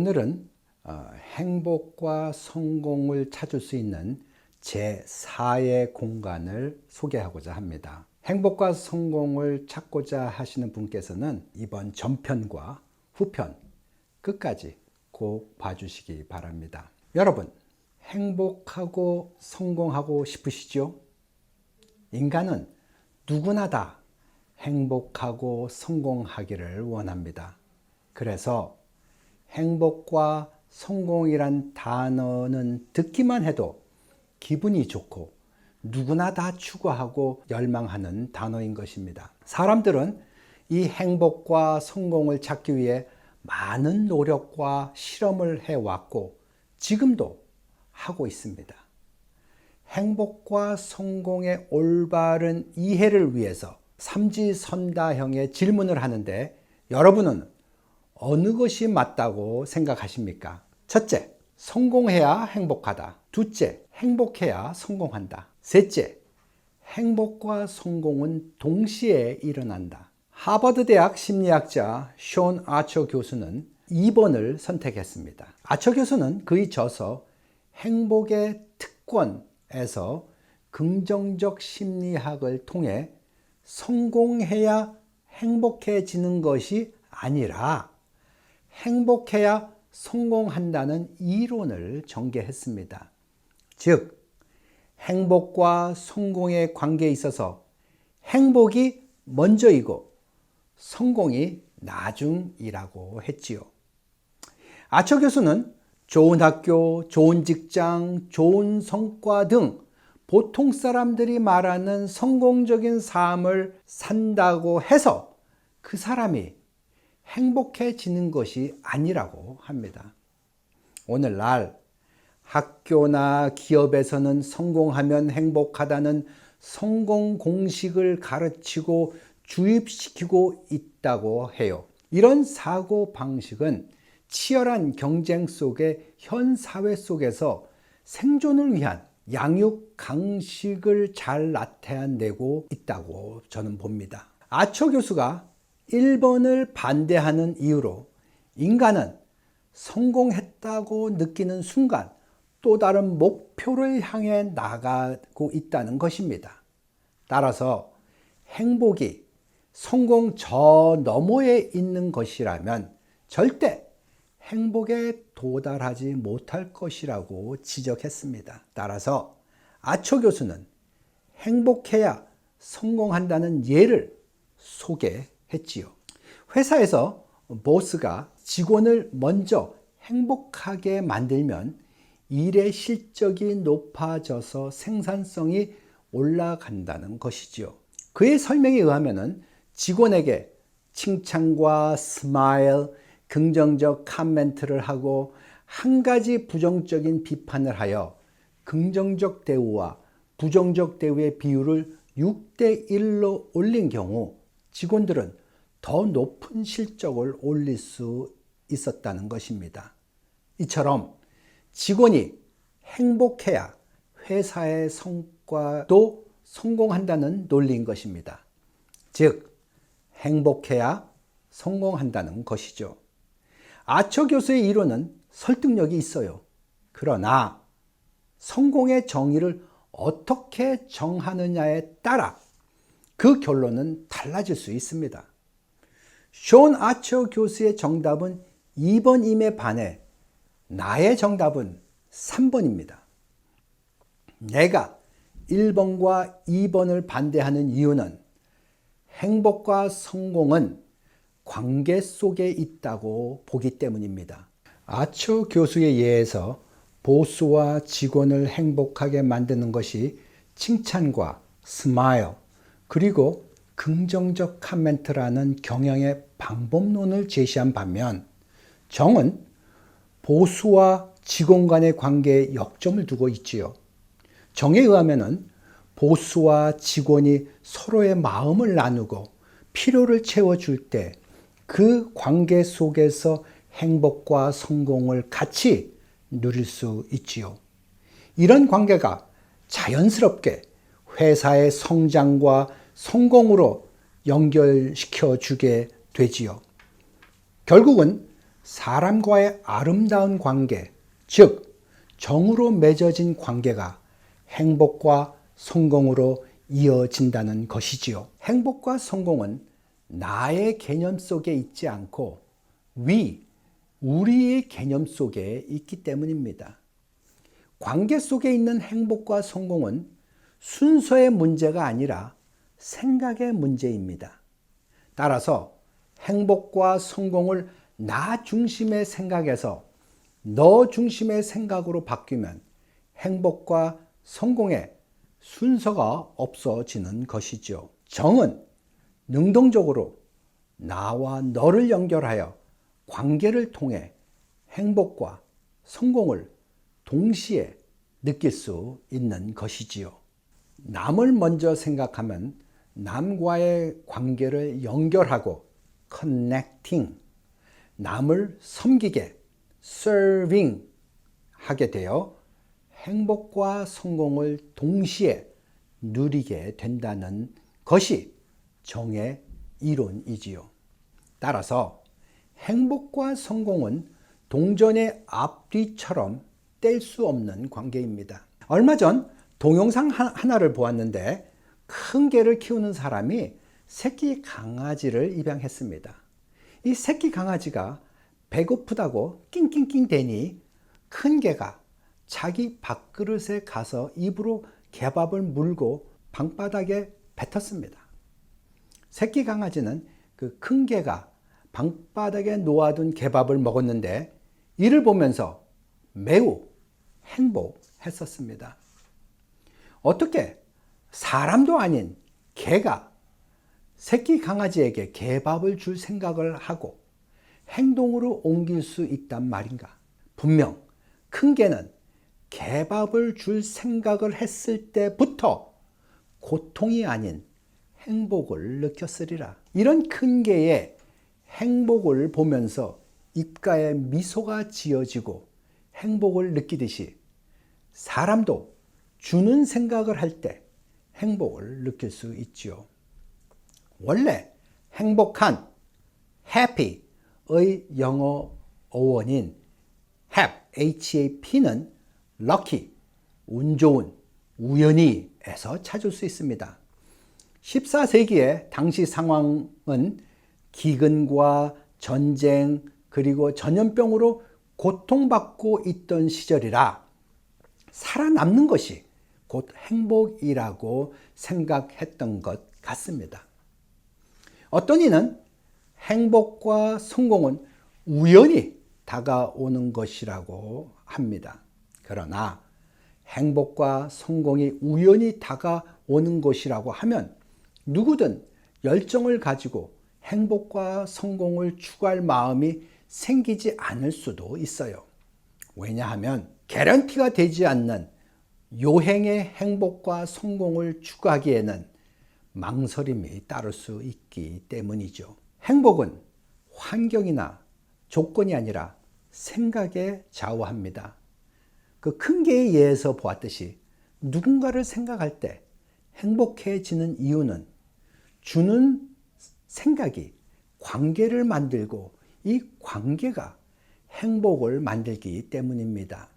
오늘은 행복과 성공을 찾을 수 있는 제4의 공간을 소개하고자 합니다. 행복과 성공을 찾고자 하시는 분께서는 이번 전편과 후편 끝까지 꼭 봐주시기 바랍니다. 여러분, 행복하고 성공하고 싶으시죠? 인간은 누구나 다 행복하고 성공하기를 원합니다. 그래서 행복과 성공이란 단어는 듣기만 해도 기분이 좋고 누구나 다 추구하고 열망하는 단어인 것입니다. 사람들은 이 행복과 성공을 찾기 위해 많은 노력과 실험을 해왔고 지금도 하고 있습니다. 행복과 성공의 올바른 이해를 위해서 삼지선다형의 질문을 하는데 여러분은 어느 것이 맞다고 생각하십니까? 첫째, 성공해야 행복하다. 둘째, 행복해야 성공한다. 셋째, 행복과 성공은 동시에 일어난다. 하버드 대학 심리학자 숀 아처 교수는 2번을 선택했습니다. 아처 교수는 그의 저서 행복의 특권에서 긍정적 심리학을 통해 성공해야 행복해지는 것이 아니라 행복해야 성공한다는 이론을 전개했습니다. 즉, 행복과 성공의 관계에 있어서 행복이 먼저이고 성공이 나중이라고 했지요. 아처 교수는 좋은 학교, 좋은 직장, 좋은 성과 등 보통 사람들이 말하는 성공적인 삶을 산다고 해서 그 사람이 행복해지는 것이 아니라고 합니다. 오늘날 학교나 기업에서는 성공하면 행복하다는 성공 공식을 가르치고 주입시키고 있다고 해요. 이런 사고 방식은 치열한 경쟁 속의 현 사회 속에서 생존을 위한 양육 강식을 잘 나타내고 있다고 저는 봅니다. 아처 교수가 1번을 반대하는 이유로 인간은 성공했다고 느끼는 순간 또 다른 목표를 향해 나가고 있다는 것입니다. 따라서 행복이 성공 저 너머에 있는 것이라면 절대 행복에 도달하지 못할 것이라고 지적했습니다. 따라서 아처 교수는 행복해야 성공한다는 예를 소개했지요. 회사에서 보스가 직원을 먼저 행복하게 만들면 일의 실적이 높아져서 생산성이 올라간다는 것이지요. 그의 설명에 의하면 직원에게 칭찬과 스마일, 긍정적 코멘트를 하고 한 가지 부정적인 비판을 하여 긍정적 대우와 부정적 대우의 비율을 6대1로 올린 경우 직원들은 더 높은 실적을 올릴 수 있었다는 것입니다. 이처럼 직원이 행복해야 회사의 성과도 성공한다는 논리인 것입니다. 즉, 행복해야 성공한다는 것이죠. 아처 교수의 이론은 설득력이 있어요. 그러나 성공의 정의를 어떻게 정하느냐에 따라 그 결론은 달라질 수 있습니다. 숀 아처 교수의 정답은 2번임에 반해 나의 정답은 3번입니다. 내가 1번과 2번을 반대하는 이유는 행복과 성공은 관계 속에 있다고 보기 때문입니다. 아처 교수의 예에서 보스와 직원을 행복하게 만드는 것이 칭찬과 스마일 그리고 긍정적 코멘트라는 경영의 방법론을 제시한 반면 정은 보스와 직원 간의 관계에 역점을 두고 있지요. 정에 의하면 보스와 직원이 서로의 마음을 나누고 필요를 채워줄 때 그 관계 속에서 행복과 성공을 같이 누릴 수 있지요. 이런 관계가 자연스럽게 회사의 성장과 성공으로 연결시켜 주게 되지요. 결국은 사람과의 아름다운 관계, 즉 정으로 맺어진 관계가 행복과 성공으로 이어진다는 것이지요. 행복과 성공은 나의 개념 속에 있지 않고 우리의 개념 속에 있기 때문입니다. 관계 속에 있는 행복과 성공은 순서의 문제가 아니라 생각의 문제입니다. 따라서 행복과 성공을 나 중심의 생각에서 너 중심의 생각으로 바뀌면 행복과 성공의 순서가 없어지는 것이죠. 정은 능동적으로 나와 너를 연결하여 관계를 통해 행복과 성공을 동시에 느낄 수 있는 것이지요. 남을 먼저 생각하면 남과의 관계를 연결하고 connecting, 남을 섬기게 serving 하게 되어 행복과 성공을 동시에 누리게 된다는 것이 정의 이론이지요. 따라서 행복과 성공은 동전의 앞뒤처럼 뗄 수 없는 관계입니다. 얼마 전 동영상 하나를 보았는데 큰 개를 키우는 사람이 새끼 강아지를 입양했습니다. 이 새끼 강아지가 배고프다고 낑낑낑 대니 큰 개가 자기 밥그릇에 가서 입으로 개밥을 물고 방바닥에 뱉었습니다. 새끼 강아지는 그 큰 개가 방바닥에 놓아둔 개밥을 먹었는데 이를 보면서 매우 행복했었습니다. 어떻게 사람도 아닌 개가 새끼 강아지에게 개밥을 줄 생각을 하고 행동으로 옮길 수 있단 말인가? 분명 큰 개는 개밥을 줄 생각을 했을 때부터 고통이 아닌 행복을 느꼈으리라. 이런 큰 개의 행복을 보면서 입가에 미소가 지어지고 행복을 느끼듯이 사람도 주는 생각을 할 때 행복을 느낄 수 있지요. 원래 행복한 happy의 영어 어원인 HAP는 lucky, 운 좋은, 우연히에서 찾을 수 있습니다. 14세기의 당시 상황은 기근과 전쟁 그리고 전염병으로 고통받고 있던 시절이라 살아남는 것이 곧 행복이라고 생각했던 것 같습니다. 어떤 이는 행복과 성공은 우연히 다가오는 것이라고 합니다. 그러나 행복과 성공이 우연히 다가오는 것이라고 하면 누구든 열정을 가지고 행복과 성공을 추구할 마음이 생기지 않을 수도 있어요. 왜냐하면 개런티가 되지 않는 요행의 행복과 성공을 추구하기에는 망설임이 따를 수 있기 때문이죠. 행복은 환경이나 조건이 아니라 생각에 좌우합니다. 그 큰 개의 예에서 보았듯이 누군가를 생각할 때 행복해지는 이유는 주는 생각이 관계를 만들고 이 관계가 행복을 만들기 때문입니다.